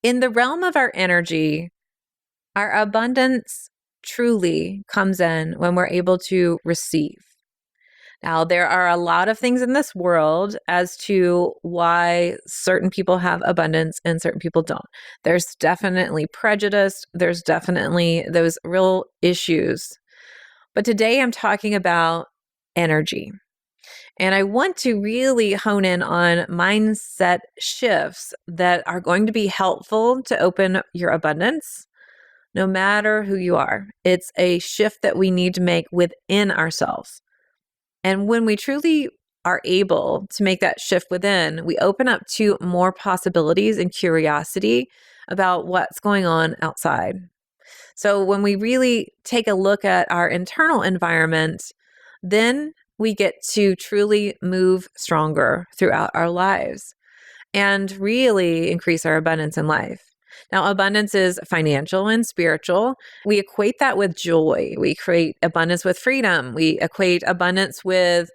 In the realm of our energy, our abundance truly comes in when we're able to receive. Now, there are a lot of things in this world as to why certain people have abundance and certain people don't. There's definitely prejudice. There's definitely those real issues. But today I'm talking about energy. And I want to really hone in on mindset shifts that are going to be helpful to open your abundance, no matter who you are. It's a shift that we need to make within ourselves. And when we truly are able to make that shift within, we open up to more possibilities and curiosity about what's going on outside. So when we really take a look at our internal environment, then we get to truly move stronger throughout our lives and really increase our abundance in life. Now, abundance is financial and spiritual. We equate that with joy. We equate abundance with freedom. We equate abundance with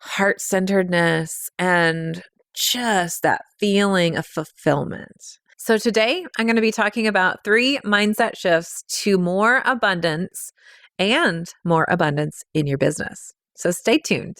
heart-centeredness and just that feeling of fulfillment. So today, I'm going to be talking about 3 mindset shifts to more abundance and more abundance in your business. So stay tuned.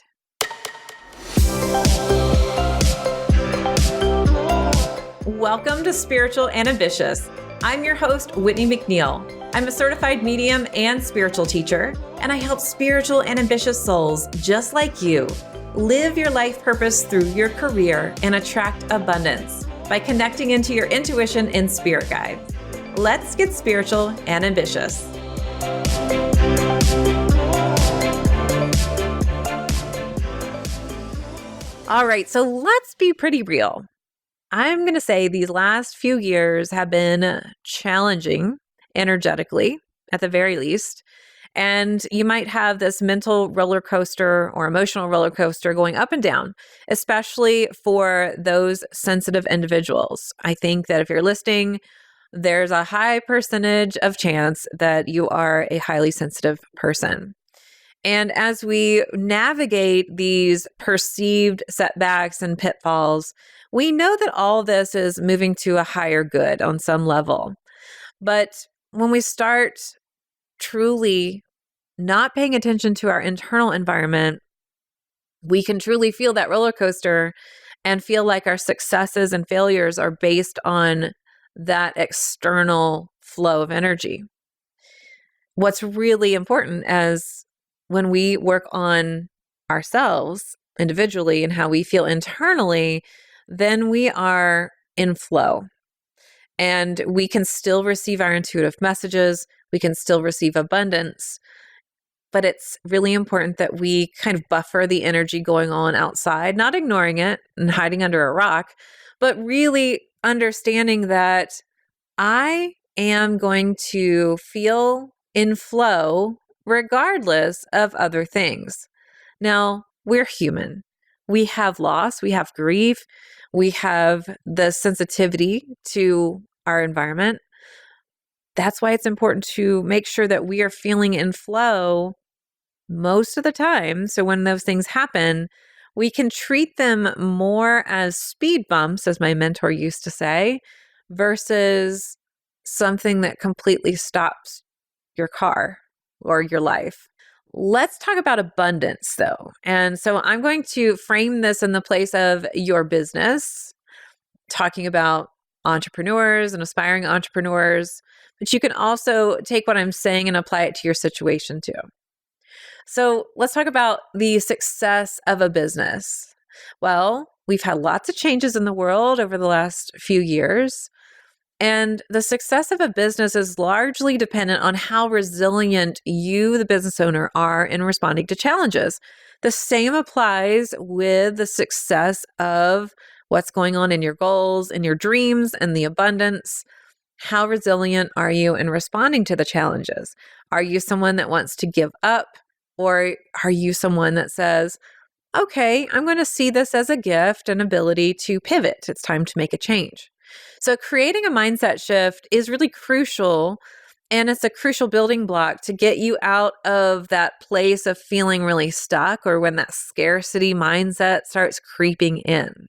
Welcome to Spiritual and Ambitious. I'm your host, Whitney McNeill. I'm a certified medium and spiritual teacher, and I help spiritual and ambitious souls just like you live your life purpose through your career and attract abundance by connecting into your intuition and spirit guides. Let's get spiritual and ambitious. All right, so let's be pretty real. I'm going to say these last few years have been challenging energetically, at the very least. And you might have this mental roller coaster or emotional roller coaster going up and down, especially for those sensitive individuals. I think that if you're listening, there's a high percentage of chance that you are a highly sensitive person. And as we navigate these perceived setbacks and pitfalls, we know that all this is moving to a higher good on some level. But when we start truly not paying attention to our internal environment, we can truly feel that roller coaster and feel like our successes and failures are based on that external flow of energy. What's really important is when we work on ourselves individually and how we feel internally, then we are in flow. And we can still receive our intuitive messages. We can still receive abundance. But it's really important that we kind of buffer the energy going on outside, not ignoring it and hiding under a rock, but really understanding that I am going to feel in flow regardless of other things. Now, we're human. We have loss, we have grief, we have the sensitivity to our environment. That's why it's important to make sure that we are feeling in flow most of the time. So when those things happen, we can treat them more as speed bumps, as my mentor used to say, versus something that completely stops your car or your life. Let's talk about abundance though. And so I'm going to frame this in the place of your business, talking about entrepreneurs and aspiring entrepreneurs, but you can also take what I'm saying and apply it to your situation too. So let's talk about the success of a business. Well, we've had lots of changes in the world over the last few years. And the success of a business is largely dependent on how resilient you, the business owner, are in responding to challenges. The same applies with the success of what's going on in your goals, in your dreams, and the abundance. How resilient are you in responding to the challenges? Are you someone that wants to give up? Or are you someone that says, okay, I'm going to see this as a gift and ability to pivot. It's time to make a change. So creating a mindset shift is really crucial, and it's a crucial building block to get you out of that place of feeling really stuck or when that scarcity mindset starts creeping in.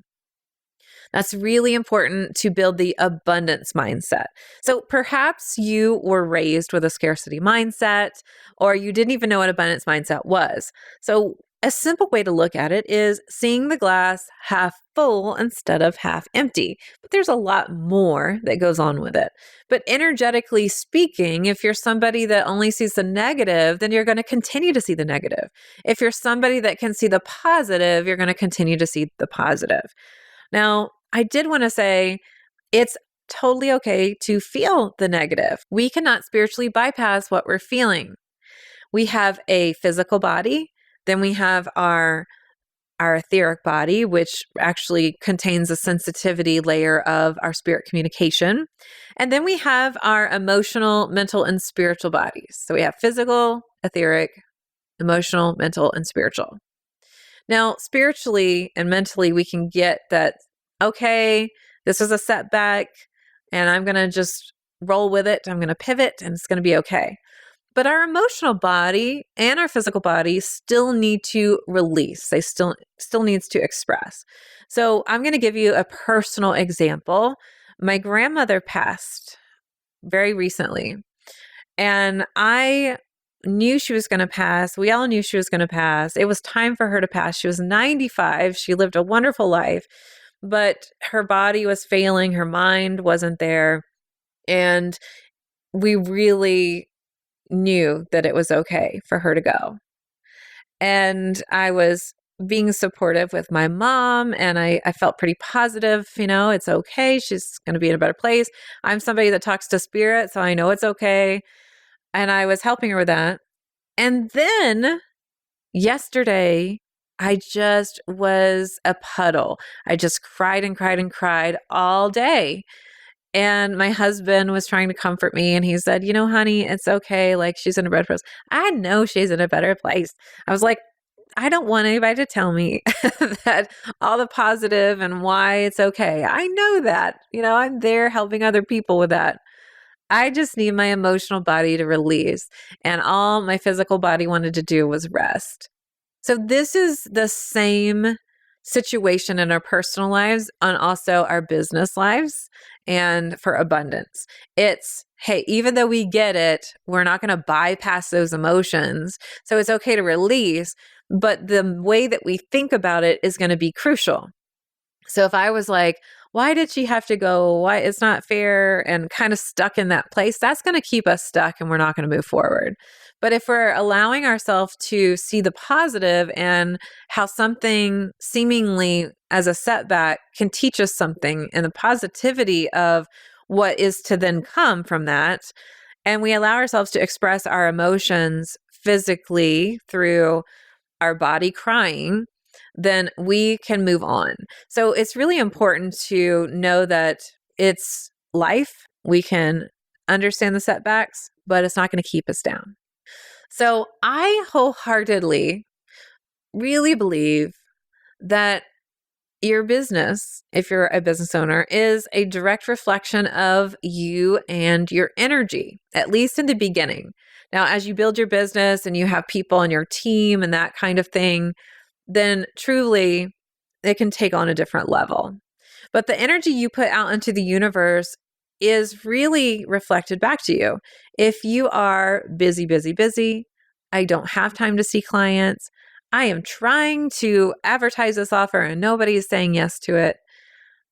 That's really important to build the abundance mindset. So perhaps you were raised with a scarcity mindset, or you didn't even know what abundance mindset was. So a simple way to look at it is seeing the glass half full instead of half empty. But there's a lot more that goes on with it. But energetically speaking, if you're somebody that only sees the negative, then you're going to continue to see the negative. If you're somebody that can see the positive, you're going to continue to see the positive. Now, I did want to say it's totally okay to feel the negative. We cannot spiritually bypass what we're feeling. We have a physical body, then we have our etheric body, which actually contains a sensitivity layer of our spirit communication. And then we have our emotional, mental, and spiritual bodies. So we have physical, etheric, emotional, mental, and spiritual. Now, spiritually and mentally, we can get that, okay, this is a setback and I'm going to just roll with it. I'm going to pivot and it's going to be okay. But our emotional body and our physical body still need to release. They still needs to express. So I'm going to give you a personal example. My grandmother passed very recently, and I knew she was going to pass. We all knew she was going to pass. It was time for her to pass. She was 95. She lived a wonderful life, but her body was failing. Her mind wasn't there. And we really knew that it was okay for her to go. And I was being supportive with my mom, and I felt pretty positive, it's okay. She's going to be in a better place. I'm somebody that talks to spirit, so I know it's okay. And I was helping her with that. And then yesterday, I just was a puddle. I just cried and cried and cried all day. And my husband was trying to comfort me, and he said, honey, it's okay. Like, she's in a better place. I know she's in a better place. I was like, I don't want anybody to tell me that all the positive and why it's okay. I know that, I'm there helping other people with that. I just need my emotional body to release. And all my physical body wanted to do was rest. So this is the same situation in our personal lives and also our business lives and for abundance. It's, hey, even though we get it, we're not going to bypass those emotions. So it's okay to release, but the way that we think about it is going to be crucial. So if I was like, why did she have to go? Why it's not fair, and kind of stuck in that place, that's going to keep us stuck and we're not going to move forward. But if we're allowing ourselves to see the positive and how something seemingly as a setback can teach us something, and the positivity of what is to then come from that, and we allow ourselves to express our emotions physically through our body crying, then we can move on. So it's really important to know that it's life. We can understand the setbacks, but it's not going to keep us down. So I wholeheartedly really believe that your business, if you're a business owner, is a direct reflection of you and your energy, at least in the beginning. Now, as you build your business and you have people on your team and that kind of thing, then truly it can take on a different level. But the energy you put out into the universe is really reflected back to you. If you are busy, busy, busy, I don't have time to see clients, I am trying to advertise this offer and nobody is saying yes to it,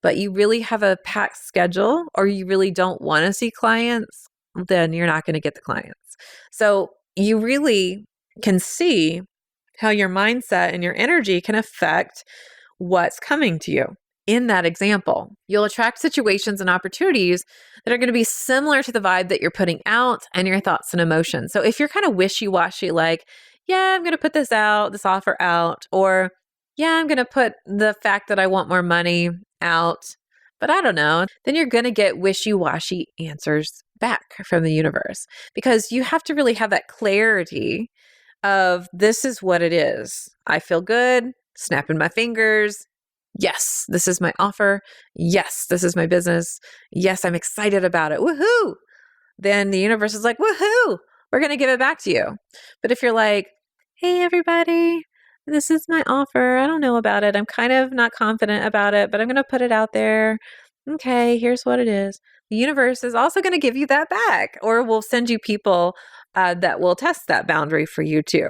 but you really have a packed schedule or you really don't want to see clients, then you're not going to get the clients. So you really can see how your mindset and your energy can affect what's coming to you. In that example, you'll attract situations and opportunities that are going to be similar to the vibe that you're putting out and your thoughts and emotions. So if you're kind of wishy-washy, like, yeah, I'm going to put this offer out, or yeah, I'm going to put the fact that I want more money out, but I don't know, then you're going to get wishy-washy answers back from the universe, because you have to really have that clarity of this is what it is. I feel good, snapping my fingers. Yes, this is my offer. Yes, this is my business. Yes, I'm excited about it. Woohoo! Then the universe is like, woohoo! We're going to give it back to you. But if you're like, hey, everybody, this is my offer. I don't know about it. I'm kind of not confident about it, but I'm going to put it out there. Okay, here's what it is. The universe is also going to give you that back, or we'll send you people that will test that boundary for you too.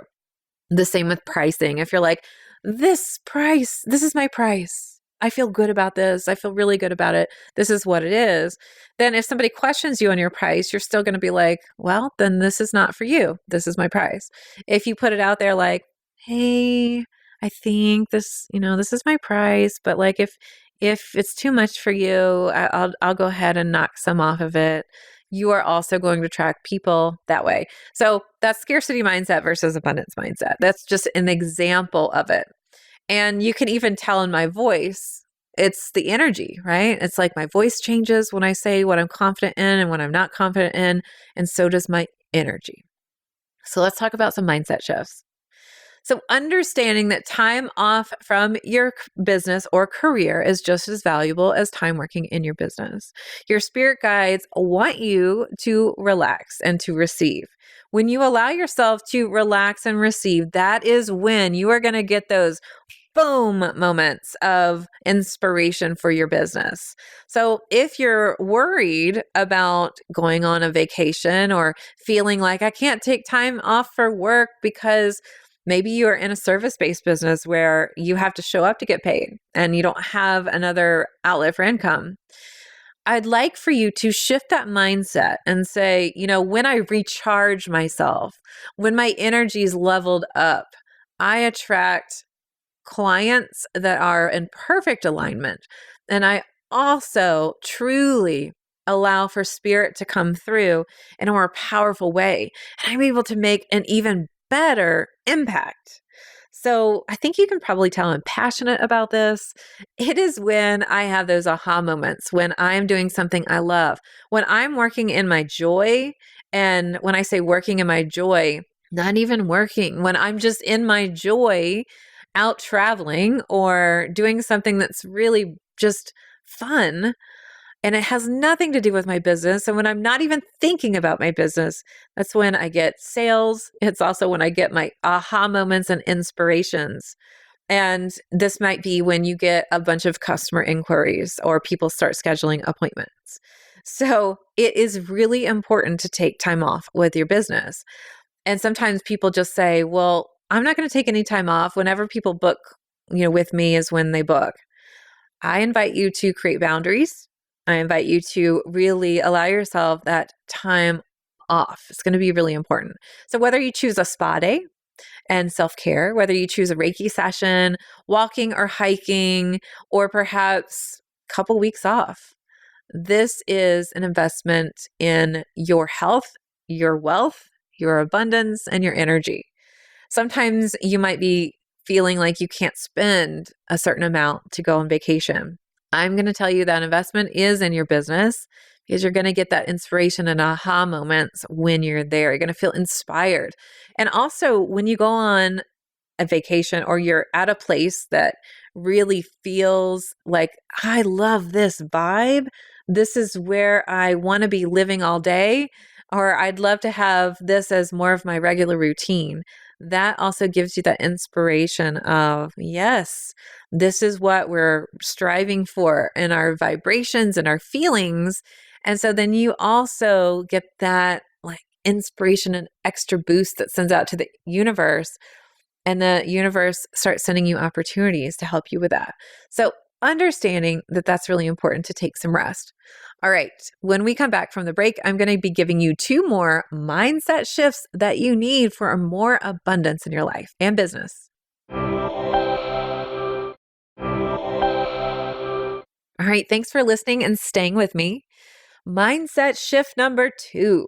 The same with pricing. If you're like, this price, this is my price. I feel good about this. I feel really good about it. This is what it is. Then if somebody questions you on your price, you're still going to be like, well, then this is not for you. This is my price. If you put it out there like, hey, I think this, this is my price, but like if it's too much for you, I'll go ahead and knock some off of it. You are also going to attract people that way. So that's scarcity mindset versus abundance mindset. That's just an example of it. And you can even tell in my voice, it's the energy, right? It's like my voice changes when I say what I'm confident in and when I'm not confident in, and so does my energy. So let's talk about some mindset shifts. So understanding that time off from your business or career is just as valuable as time working in your business. Your spirit guides want you to relax and to receive. When you allow yourself to relax and receive, that is when you are going to get those boom moments of inspiration for your business. So if you're worried about going on a vacation or feeling like I can't take time off for work because maybe you're in a service-based business where you have to show up to get paid and you don't have another outlet for income, I'd like for you to shift that mindset and say, when I recharge myself, when my energy is leveled up, I attract clients that are in perfect alignment. And I also truly allow for spirit to come through in a more powerful way. And I'm able to make an even better impact. So I think you can probably tell I'm passionate about this. It is when I have those aha moments, when I'm doing something I love, when I'm working in my joy. And when I say working in my joy, not even working, when I'm just in my joy, out traveling or doing something that's really just fun. And it has nothing to do with my business. And when I'm not even thinking about my business, that's when I get sales. It's also when I get my aha moments and inspirations. And this might be when you get a bunch of customer inquiries or people start scheduling appointments. So it is really important to take time off with your business. And sometimes people just say, well, I'm not going to take any time off. Whenever people book, with me is when they book. I invite you to create boundaries. I invite you to really allow yourself that time off. It's going to be really important. So whether you choose a spa day and self-care, whether you choose a Reiki session, walking or hiking, or perhaps a couple weeks off, this is an investment in your health, your wealth, your abundance, and your energy. Sometimes you might be feeling like you can't spend a certain amount to go on vacation. I'm going to tell you that investment is in your business because you're going to get that inspiration and aha moments when you're there. You're going to feel inspired. And also when you go on a vacation or you're at a place that really feels like, I love this vibe. This is where I want to be living all day, or I'd love to have this as more of my regular routine. That also gives you that inspiration of, yes, this is what we're striving for in our vibrations and our feelings. And so then you also get that like inspiration and extra boost that sends out to the universe. And the universe starts sending you opportunities to help you with that. So understanding that that's really important to take some rest. All right. When we come back from the break, I'm going to be giving you 2 more mindset shifts that you need for more abundance in your life and business. All right. Thanks for listening and staying with me. Mindset shift number 2.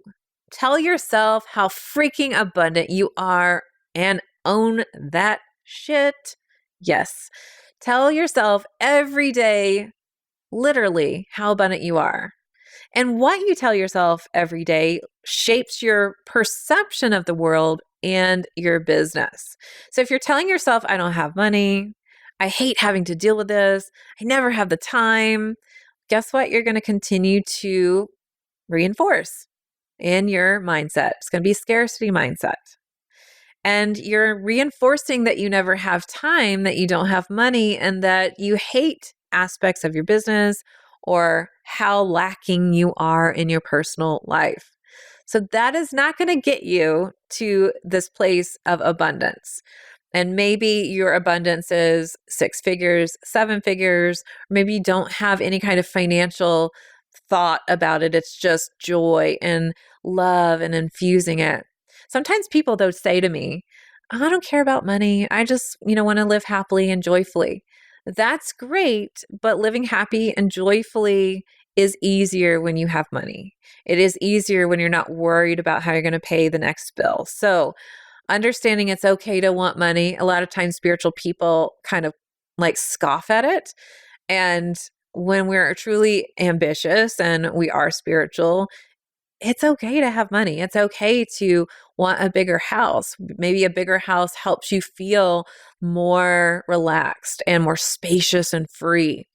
Tell yourself how freaking abundant you are and own that shit. Yes. Tell yourself every day, literally, how abundant you are. And what you tell yourself every day shapes your perception of the world and your business. So if you're telling yourself, I don't have money, I hate having to deal with this, I never have the time, guess what? You're going to continue to reinforce in your mindset. It's going to be scarcity mindset. And you're reinforcing that you never have time, that you don't have money, and that you hate aspects of your business or how lacking you are in your personal life. So that is not going to get you to this place of abundance. And maybe your abundance is 6 figures, 7 figures, or maybe you don't have any kind of financial thought about it. It's just joy and love and infusing it. Sometimes people, though, say to me, "Oh, I don't care about money. I just, want to live happily and joyfully." That's great, but living happy and joyfully is easier when you have money. It is easier when you're not worried about how you're going to pay the next bill. So, understanding it's okay to want money. A lot of times spiritual people kind of like scoff at it. And when we're truly ambitious and we are spiritual, it's okay to have money. It's okay to want a bigger house. Maybe a bigger house helps you feel more relaxed and more spacious and free.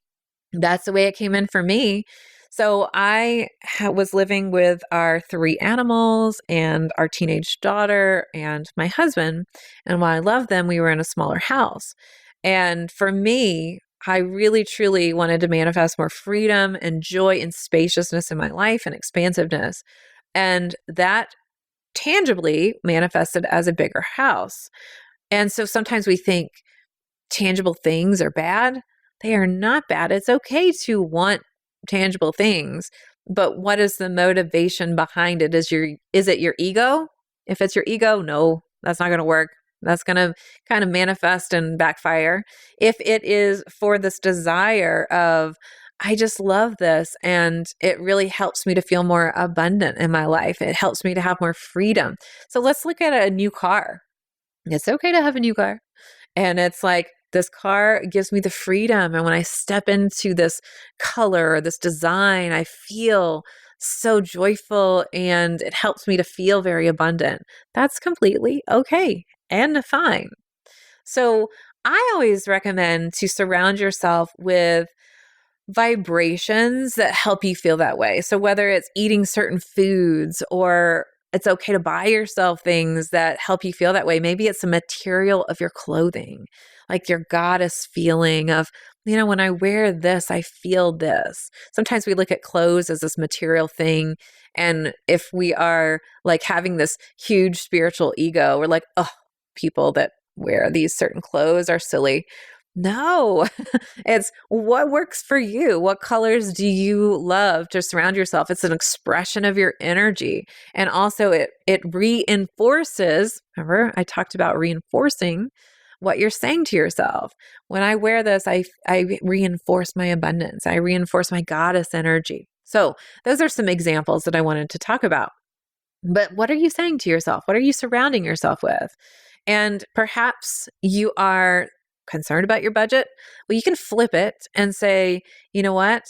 That's the way it came in for me. So I was living with our 3 animals and our teenage daughter and my husband. And while I loved them, we were in a smaller house. And for me, I really, truly wanted to manifest more freedom and joy and spaciousness in my life and expansiveness. And that tangibly manifested as a bigger house. And so sometimes we think tangible things are bad. They are not bad. It's okay to want tangible things, but what is the motivation behind it? Is it your ego? If it's your ego, no, that's not going to work. That's going to kind of manifest and backfire. If it is for this desire of, I just love this and it really helps me to feel more abundant in my life. It helps me to have more freedom. So let's look at a new car. It's okay to have a new car. And it's like, this car gives me the freedom. And when I step into this color or this design, I feel so joyful and it helps me to feel very abundant. That's completely okay and fine. So I always recommend to surround yourself with vibrations that help you feel that way. So whether it's eating certain foods or it's okay to buy yourself things that help you feel that way. Maybe it's the material of your clothing, like your goddess feeling of, when I wear this, I feel this. Sometimes we look at clothes as this material thing. And if we are like having this huge spiritual ego, we're like, oh, people that wear these certain clothes are silly. No, it's what works for you. What colors do you love to surround yourself? It's an expression of your energy. And also it reinforces, remember I talked about reinforcing what you're saying to yourself. When I wear this, I reinforce my abundance. I reinforce my goddess energy. So those are some examples that I wanted to talk about. But what are you saying to yourself? What are you surrounding yourself with? And perhaps you are concerned about your budget. Well, you can flip it and say, you know what?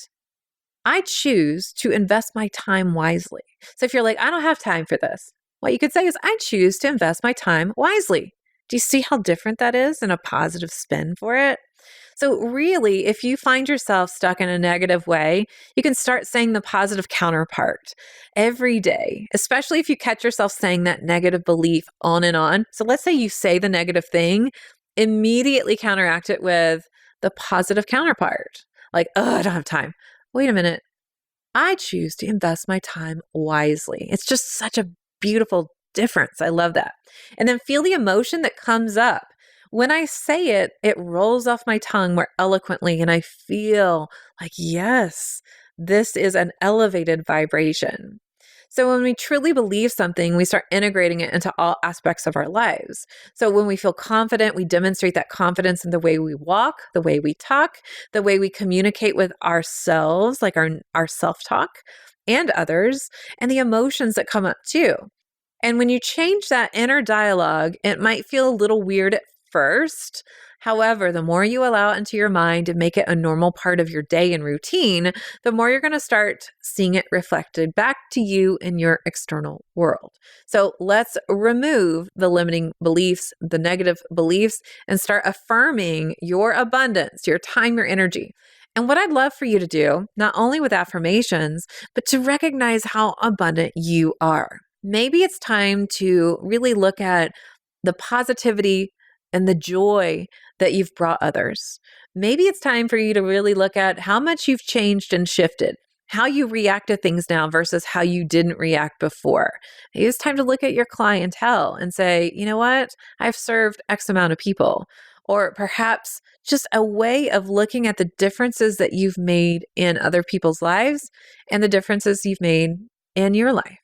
I choose to invest my time wisely. So if you're like, I don't have time for this, what you could say is, I choose to invest my time wisely. Do you see how different that is and a positive spin for it? So really, if you find yourself stuck in a negative way, you can start saying the positive counterpart every day, especially if you catch yourself saying that negative belief on and on. So let's say you say the negative thing, immediately counteract it with the positive counterpart. Like, oh, I don't have time. Wait a minute. I choose to invest my time wisely. It's just such a beautiful difference. I love that. And then feel the emotion that comes up. When I say it, it rolls off my tongue more eloquently, and I feel like, yes, this is an elevated vibration. So when we truly believe something, we start integrating it into all aspects of our lives. So when we feel confident, we demonstrate that confidence in the way we walk, the way we talk, the way we communicate with ourselves, like our self-talk and others, and the emotions that come up too. And when you change that inner dialogue, it might feel a little weird at first. However, the more you allow it into your mind and make it a normal part of your day and routine, the more you're going to start seeing it reflected back to you in your external world. So let's remove the limiting beliefs, the negative beliefs, and start affirming your abundance, your time, your energy. And what I'd love for you to do, not only with affirmations, but to recognize how abundant you are. Maybe it's time to really look at the positivity and the joy that you've brought others. Maybe it's time for you to really look at how much you've changed and shifted, how you react to things now versus how you didn't react before. Maybe it's time to look at your clientele and say, you know what? I've served X amount of people. Or perhaps just a way of looking at the differences that you've made in other people's lives and the differences you've made in your life.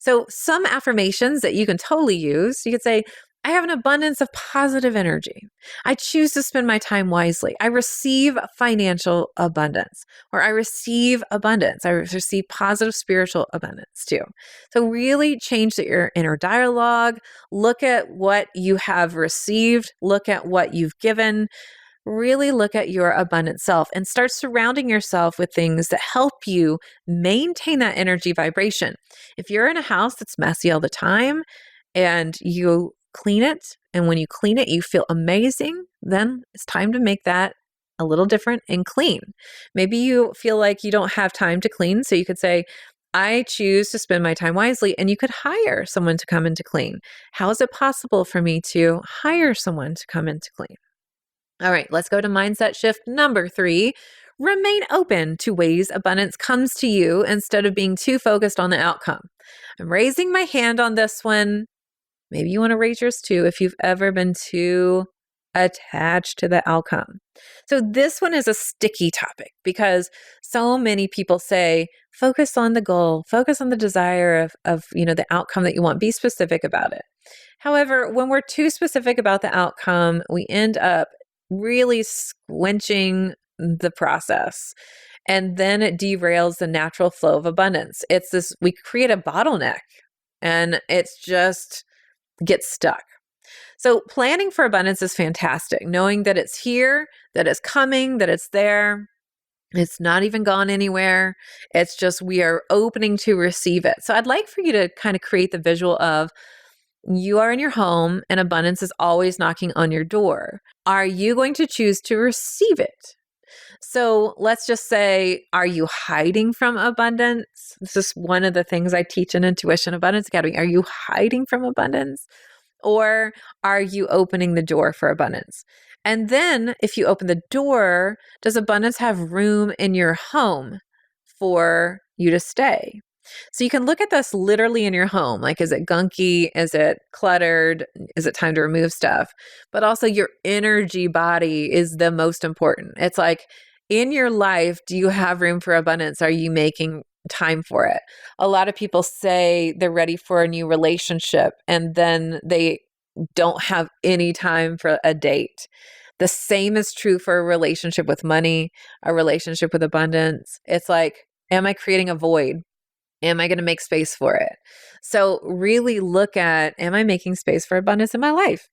So, some affirmations that you can totally use, you could say, I have an abundance of positive energy. I choose to spend my time wisely. I receive financial abundance, or I receive abundance. I receive positive spiritual abundance too. So, really change your inner dialogue. Look at what you have received, look at what you've given. Really look at your abundant self and start surrounding yourself with things that help you maintain that energy vibration. If you're in a house that's messy all the time and you clean it, and when you clean it, you feel amazing, then it's time to make that a little different and clean. Maybe you feel like you don't have time to clean, so you could say, I choose to spend my time wisely, and you could hire someone to come in to clean. How is it possible for me to hire someone to come in to clean? All right, let's go to mindset shift number 3. Remain open to ways abundance comes to you instead of being too focused on the outcome. I'm raising my hand on this one. Maybe you want to raise yours too if you've ever been too attached to the outcome. So this one is a sticky topic because so many people say, focus on the goal, focus on the desire of the outcome that you want, be specific about it. However, when we're too specific about the outcome, we end up really squinching the process. And then it derails the natural flow of abundance. We create a bottleneck and it's just gets stuck. So planning for abundance is fantastic. Knowing that it's here, that it's coming, that it's there. It's not even gone anywhere. It's just we are opening to receive it. So I'd like for you to kind of create the visual of you are in your home and abundance is always knocking on your door. Are you going to choose to receive it? So let's just say, are you hiding from abundance? This is one of the things I teach in Intuition Abundance Academy. Are you hiding from abundance? Or are you opening the door for abundance? And then if you open the door, does abundance have room in your home for you to stay? So you can look at this literally in your home. Like, is it gunky? Is it cluttered? Is it time to remove stuff? But also your energy body is the most important. It's like in your life, do you have room for abundance? Are you making time for it? A lot of people say they're ready for a new relationship and then they don't have any time for a date. The same is true for a relationship with money, a relationship with abundance. It's like, am I creating a void? Am I going to make space for it? So really look at, am I making space for abundance in my life?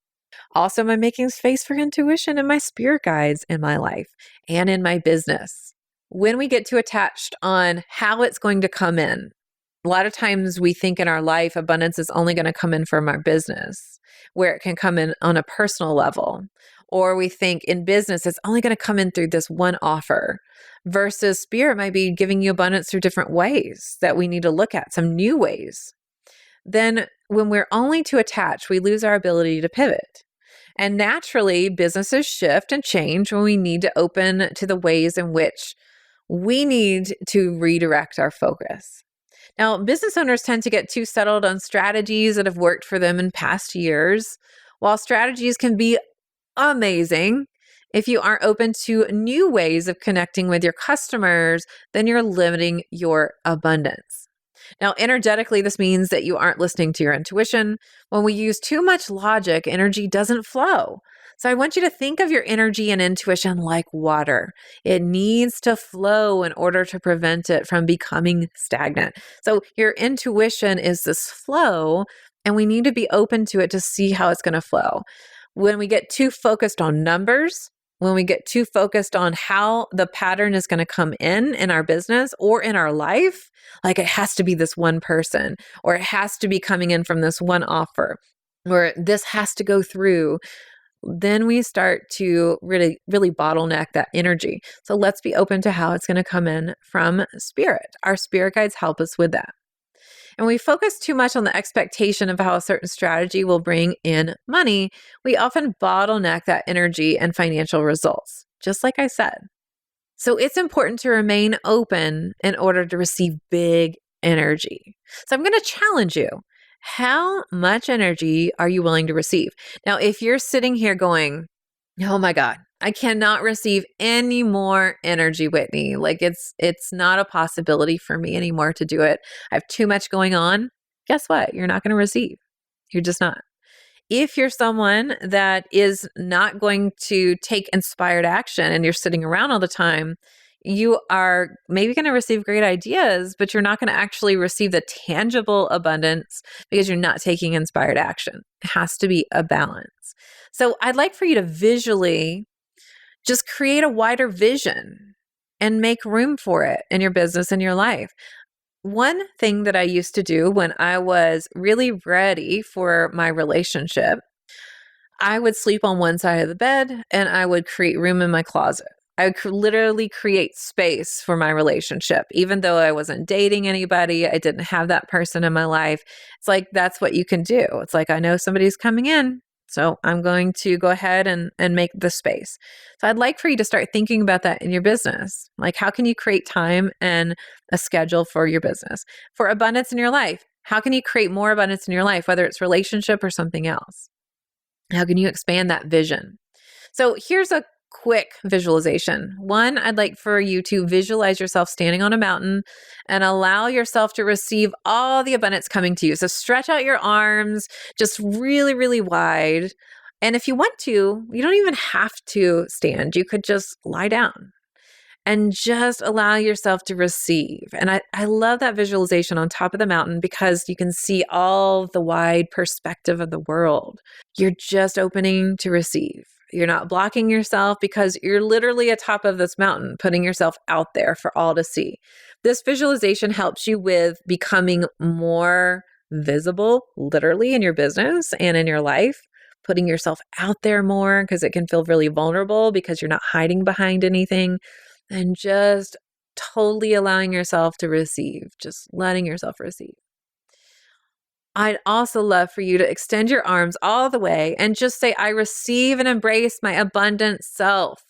Also, am I making space for intuition and my spirit guides in my life and in my business? When we get too attached on how it's going to come in, a lot of times we think in our life, abundance is only going to come in from our business, where it can come in on a personal level. Or we think in business, it's only going to come in through this one offer, versus spirit might be giving you abundance through different ways that we need to look at, some new ways. Then when we're only too attached, we lose our ability to pivot. And naturally, businesses shift and change when we need to open to the ways in which we need to redirect our focus. Now, business owners tend to get too settled on strategies that have worked for them in past years. While strategies can be amazing, if you aren't open to new ways of connecting with your customers, then you're limiting your abundance. Now, energetically, this means that you aren't listening to your intuition. When we use too much logic, energy doesn't flow. So I want you to think of your energy and intuition like water. It needs to flow in order to prevent it from becoming stagnant. So your intuition is this flow, and we need to be open to it to see how it's going to flow. When we get too focused on numbers, when we get too focused on how the pattern is going to come in our business or in our life, like it has to be this one person, or it has to be coming in from this one offer, or this has to go through, then we start to really, really bottleneck that energy. So let's be open to how it's going to come in from spirit. Our spirit guides help us with that. and we focus too much on the expectation of how a certain strategy will bring in money, we often bottleneck that energy and financial results, just like I said. So it's important to remain open in order to receive big energy. So I'm going to challenge you. How much energy are you willing to receive? Now, if you're sitting here going, oh my God, I cannot receive any more energy, Whitney. Like it's not a possibility for me anymore to do it. I have too much going on. Guess what? You're not going to receive. You're just not. If you're someone that is not going to take inspired action and you're sitting around all the time, you are maybe going to receive great ideas, but you're not going to actually receive the tangible abundance because you're not taking inspired action. It has to be a balance. So I'd like for you to visually just create a wider vision and make room for it in your business and your life. One thing that I used to do when I was really ready for my relationship, I would sleep on one side of the bed and I would create room in my closet. I would literally create space for my relationship. Even though I wasn't dating anybody, I didn't have that person in my life. It's like, that's what you can do. It's like, I know somebody's coming in, so I'm going to go ahead and make the space. So I'd like for you to start thinking about that in your business. Like, how can you create time and a schedule for your business? For abundance in your life, how can you create more abundance in your life, whether it's relationship or something else? How can you expand that vision? So here's a quick visualization. One, I'd like for you to visualize yourself standing on a mountain and allow yourself to receive all the abundance coming to you. So stretch out your arms just really, really wide. And if you want to, you don't even have to stand. You could just lie down and just allow yourself to receive. And I love that visualization on top of the mountain because you can see all the wide perspective of the world. You're just opening to receive. You're not blocking yourself because you're literally atop of this mountain, putting yourself out there for all to see. This visualization helps you with becoming more visible, literally in your business and in your life, putting yourself out there more because it can feel really vulnerable because you're not hiding behind anything, and just totally allowing yourself to receive, just letting yourself receive. I'd also love for you to extend your arms all the way and just say, I receive and embrace my abundant self.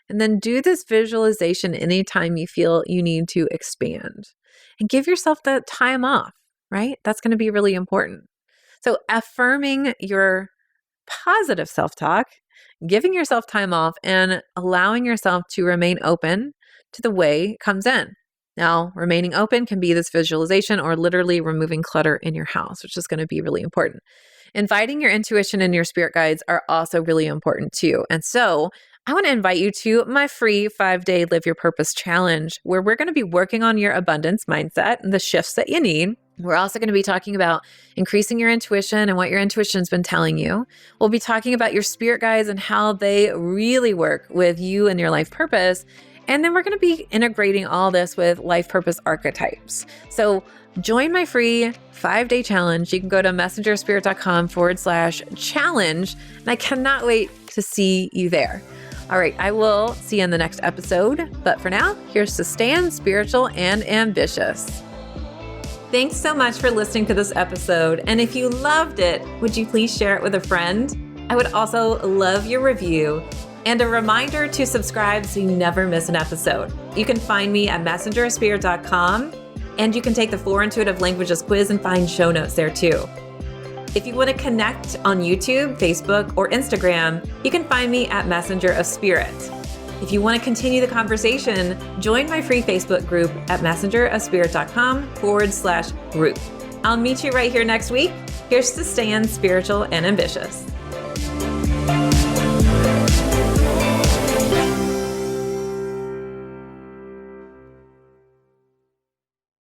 And then do this visualization anytime you feel you need to expand. And give yourself the time off, right? That's going to be really important. So affirming your positive self-talk, giving yourself time off, and allowing yourself to remain open to the way it comes in. Now, remaining open can be this visualization or literally removing clutter in your house, which is going to be really important. Inviting your intuition and your spirit guides are also really important too. And so I want to invite you to my free 5-day Live Your Purpose challenge, where we're going to be working on your abundance mindset and the shifts that you need. We're also going to be talking about increasing your intuition and what your intuition's been telling you. We'll be talking about your spirit guides and how they really work with you and your life purpose. And then we're going to be integrating all this with life purpose archetypes. So join my free 5-day challenge. You can go to messengerspirit.com/challenge. And I cannot wait to see you there. All right, I will see you in the next episode. But for now, here's to stand spiritual and ambitious. Thanks so much for listening to this episode. And if you loved it, would you please share it with a friend? I would also love your review. And a reminder to subscribe so you never miss an episode. You can find me at messengerspirit.com, and you can take the 4 Intuitive Languages quiz and find show notes there too. If you want to connect on YouTube, Facebook, or Instagram, you can find me at Messenger of Spirit. If you want to continue the conversation, join my free Facebook group at messengerofspirit.com/group. I'll meet you right here next week. Here's to staying spiritual and ambitious.